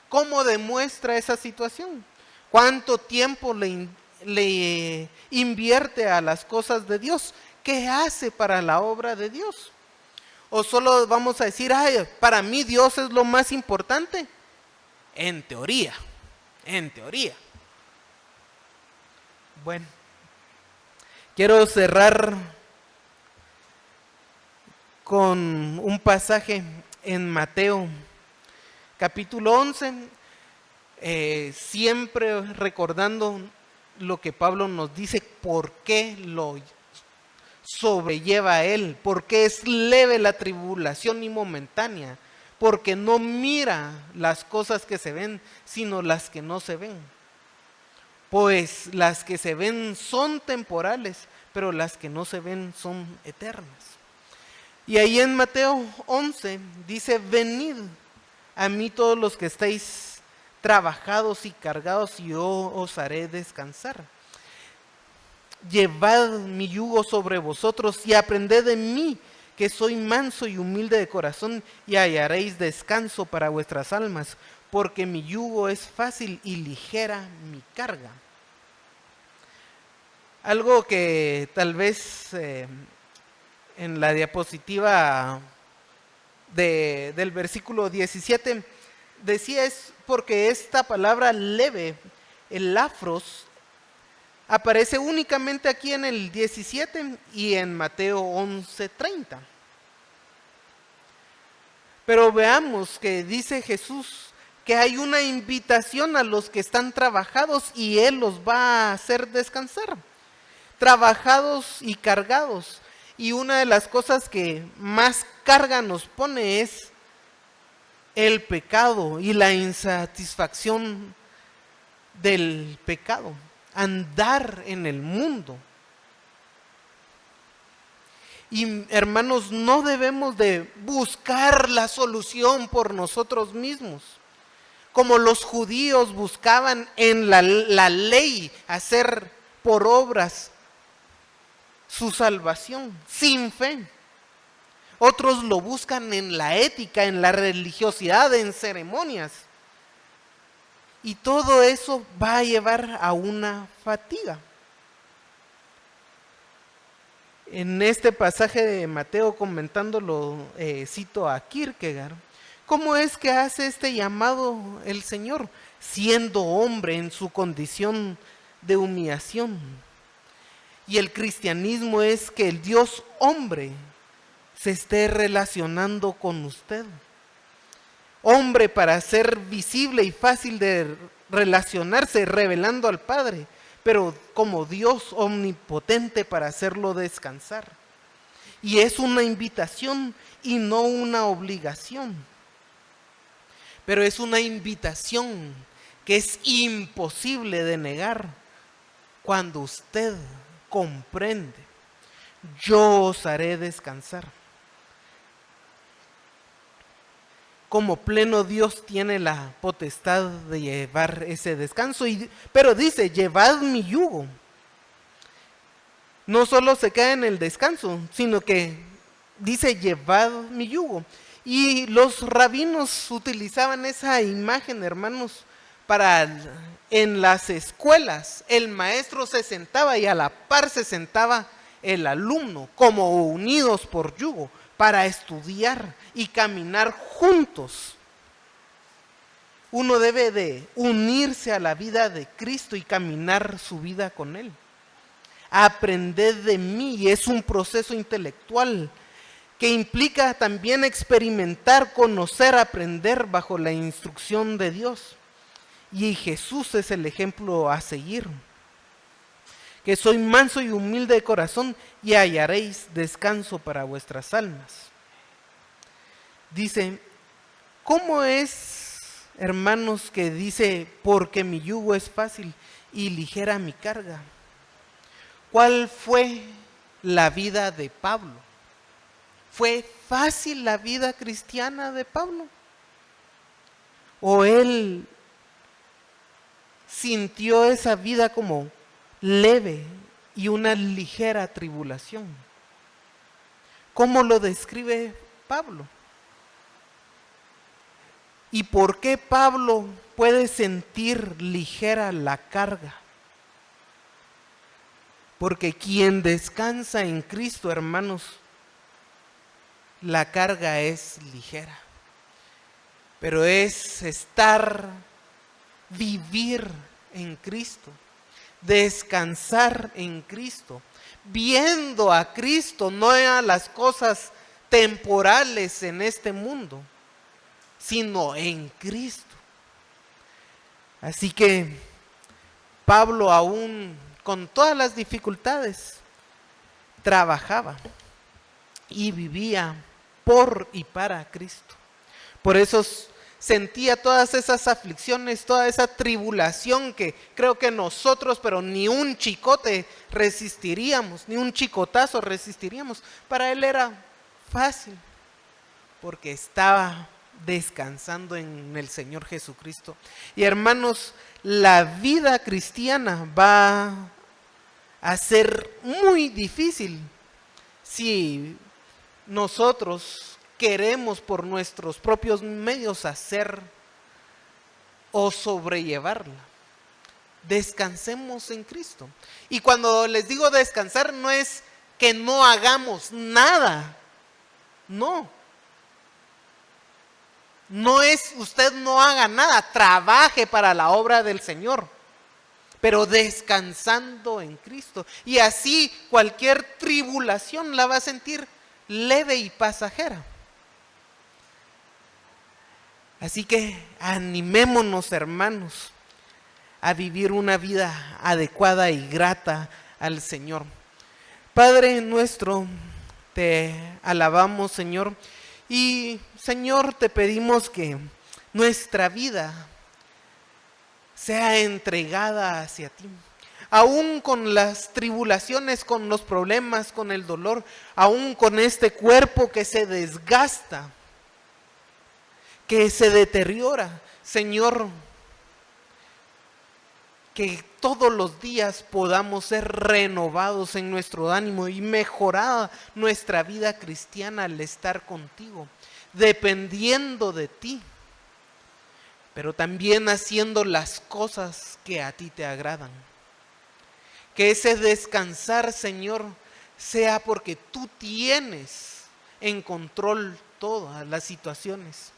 ¿Cómo demuestra esa situación? ¿Cuánto tiempo le invierte a las cosas de Dios? ¿Qué hace para la obra de Dios? ¿O solo vamos a decir, ay, para mí Dios es lo más importante? En teoría. Bueno, quiero cerrar con un pasaje en Mateo, capítulo 11. Siempre recordando lo que Pablo nos dice, por qué lo sobrelleva a él, porque es leve la tribulación y momentánea, porque no mira las cosas que se ven, sino las que no se ven. Pues las que se ven son temporales, pero las que no se ven son eternas. Y ahí en Mateo 11 dice, venid a mí todos los que estáis trabajados y cargados, y yo os haré descansar. Llevad mi yugo sobre vosotros y aprended de mí, que soy manso y humilde de corazón, y hallaréis descanso para vuestras almas, porque mi yugo es fácil y ligera mi carga. Algo que tal vez en la diapositiva del versículo 17 decía es porque esta palabra leve, el lafros, aparece únicamente aquí en el 17 y en Mateo 11:30. Pero veamos que dice Jesús que hay una invitación a los que están trabajados y Él los va a hacer descansar. Trabajados y cargados. Y una de las cosas que más carga nos pone es el pecado y la insatisfacción del pecado. Andar en el mundo. Y hermanos, no debemos de buscar la solución por nosotros mismos, como los judíos buscaban en la ley hacer por obras su salvación, sin fe. Otros lo buscan en la ética, en la religiosidad, en ceremonias. Y todo eso va a llevar a una fatiga. En este pasaje de Mateo, comentándolo, cito a Kierkegaard. ¿Cómo es que hace este llamado el Señor? Siendo hombre en su condición de humillación. Y el cristianismo es que el Dios hombre se esté relacionando con usted. Hombre para ser visible y fácil de relacionarse, revelando al Padre, pero como Dios omnipotente para hacerlo descansar. Y es una invitación y no una obligación. Pero es una invitación que es imposible de negar cuando usted comprende. Yo os haré descansar. Como pleno Dios tiene la potestad de llevar ese descanso, pero dice, llevad mi yugo. no solo se queda en el descanso, sino que dice, llevad mi yugo. Y los rabinos utilizaban esa imagen, hermanos, para en las escuelas el maestro se sentaba y a la par se sentaba el alumno, como unidos por yugo, para estudiar y caminar juntos. Uno debe de unirse a la vida de Cristo y caminar su vida con Él. Aprended de mí, es un proceso intelectual que implica también experimentar, conocer, aprender bajo la instrucción de Dios. Y Jesús es el ejemplo a seguir. Que soy manso y humilde de corazón y hallaréis descanso para vuestras almas. Dice, ¿cómo es, hermanos, que dice, porque mi yugo es fácil y ligera mi carga? ¿Cuál fue la vida de Pablo? ¿Fue fácil la vida cristiana de Pablo? ¿O él sintió esa vida como leve y una ligera tribulación? ¿Cómo lo describe Pablo? ¿Y por qué Pablo puede sentir ligera la carga? Porque quien descansa en Cristo, hermanos, la carga es ligera. Pero es vivir en Cristo, descansar en Cristo, viendo a Cristo, no a las cosas temporales en este mundo, sino en Cristo. Así que Pablo, aún con todas las dificultades, trabajaba y vivía por y para Cristo. Por eso sentía todas esas aflicciones, toda esa tribulación que creo que nosotros, pero ni un chicote resistiríamos, ni un chicotazo resistiríamos. Para él era fácil, porque estaba descansando en el Señor Jesucristo. Y hermanos, la vida cristiana va a ser muy difícil si nosotros queremos por nuestros propios medios hacer o sobrellevarla. Descansemos en Cristo. Y cuando les digo descansar, no es que no hagamos nada. No. No es usted no haga nada, trabaje para la obra del Señor, pero descansando en Cristo. Y así cualquier tribulación la va a sentir leve y pasajera. Así que animémonos, hermanos, a vivir una vida adecuada y grata al Señor. Padre nuestro, te alabamos, Señor, y Señor, te pedimos que nuestra vida sea entregada hacia ti. Aún con las tribulaciones, con los problemas, con el dolor, aún con este cuerpo que se desgasta, que se deteriora, Señor, que todos los días podamos ser renovados en nuestro ánimo y mejorada nuestra vida cristiana al estar contigo, dependiendo de ti, pero también haciendo las cosas que a ti te agradan. Que ese descansar, Señor, sea porque tú tienes en control todas las situaciones.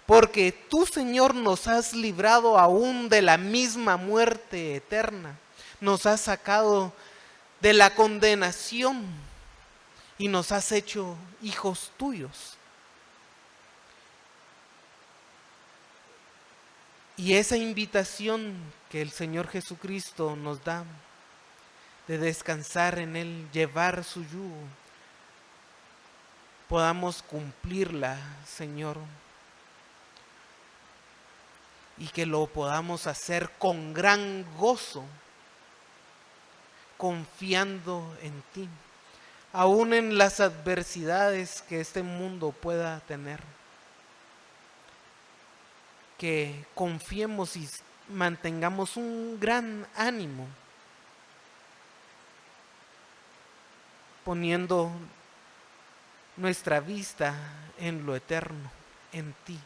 Porque tú, Señor, nos has librado aún de la misma muerte eterna. Nos has sacado de la condenación y nos has hecho hijos tuyos. Y esa invitación que el Señor Jesucristo nos da de descansar en Él, llevar su yugo, podamos cumplirla, Señor. Y que lo podamos hacer con gran gozo, confiando en ti, aún en las adversidades que este mundo pueda tener. Que confiemos y mantengamos un gran ánimo, poniendo nuestra vista en lo eterno, en ti.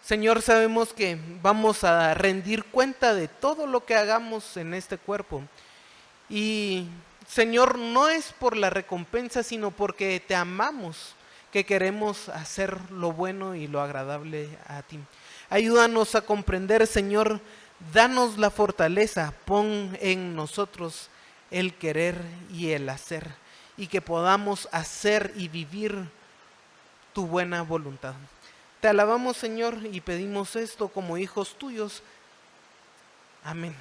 Señor, sabemos que vamos a rendir cuenta de todo lo que hagamos en este cuerpo. Y Señor, no es por la recompensa, sino porque te amamos, que queremos hacer lo bueno y lo agradable a ti. Ayúdanos a comprender, Señor, danos la fortaleza, pon en nosotros el querer y el hacer, y que podamos hacer y vivir tu buena voluntad. Te alabamos, Señor, y pedimos esto como hijos tuyos. Amén.